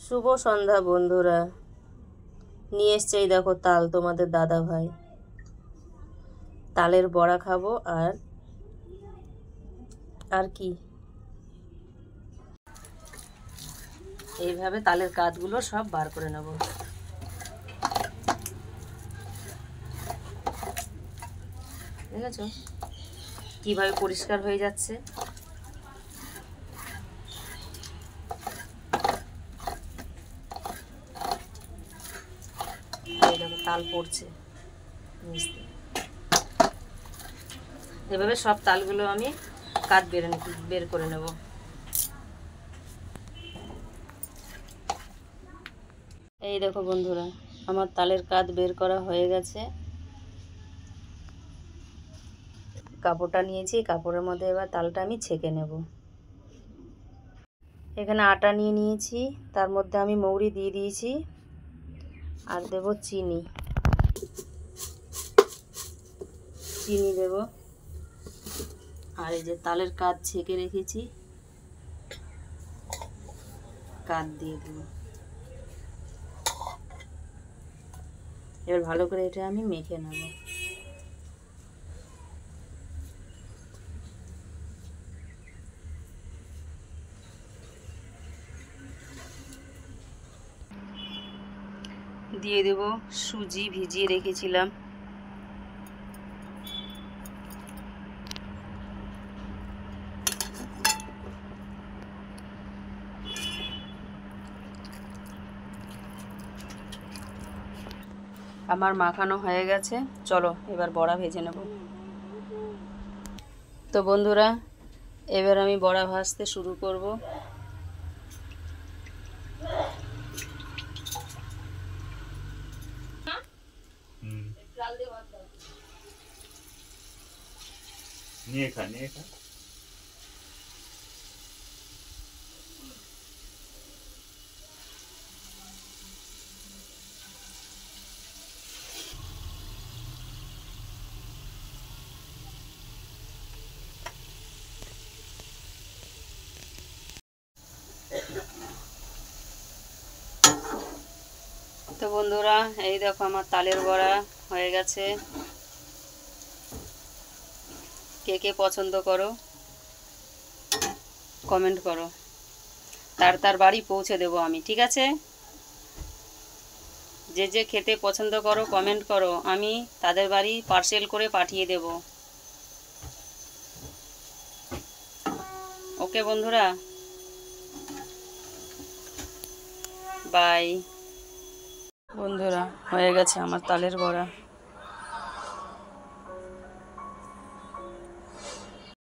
শুভ সন্ধ্যা বন্ধুরা। নিয়ে এসছে এই দেখো তাল, তোমাদের দাদা ভাই। তালের বড়া খাবো আর আর কি, এইভাবে তালের কাঠগুলো সব বার করে নেব। দেখেছো কিভাবে পরিষ্কার হয়ে যাচ্ছে। এই দেখো তাল পড়ছে। এভাবে সব তালগুলো আমি কাঠ বের করে নেব। এই দেখো বন্ধুরা, আমার তালের কাঠ বের করা হয়ে গেছে। কাপড়টা নিয়েছি, কাপড়ের মধ্যে এবার তালটা আমি ছেঁকে নেব। এখানে আটা নিয়ে নিয়েছি, তার মধ্যে আমি মৌরি দিয়ে দিয়েছি আর দেব চিনি। চিনি দেব আর এই যে তালের কাঠ ছেঁকে রেখেছি, কাঠ দিয়ে দেব। এবার ভালো করে এটা আমি মেখে নেব। দিয়ে দেব সুজি ভিজিয়ে রেখেছিলাম। আমার মাখানো হয়ে গেছে, চলো এবার বড়া ভেজে নেব। তো বন্ধুরা, এবার আমি বড়া ভাজতে শুরু করব। নিয়ে খা। তো বন্ধুরা, এই দেখো আমার তালের বড়া হয়ে গেছে। কে কে পছন্দ করো কমেন্ট করো, তার বাড়ি পৌঁছে দেবো আমি, ঠিক আছে? যে যে খেতে পছন্দ করো কমেন্ট করো, আমি তাদের বাড়ি পার্সেল করে পাঠিয়ে দেব। ওকে বন্ধুরা, বাই। বন্ধুরা, হয়ে গেছে আমার তালের বড়া।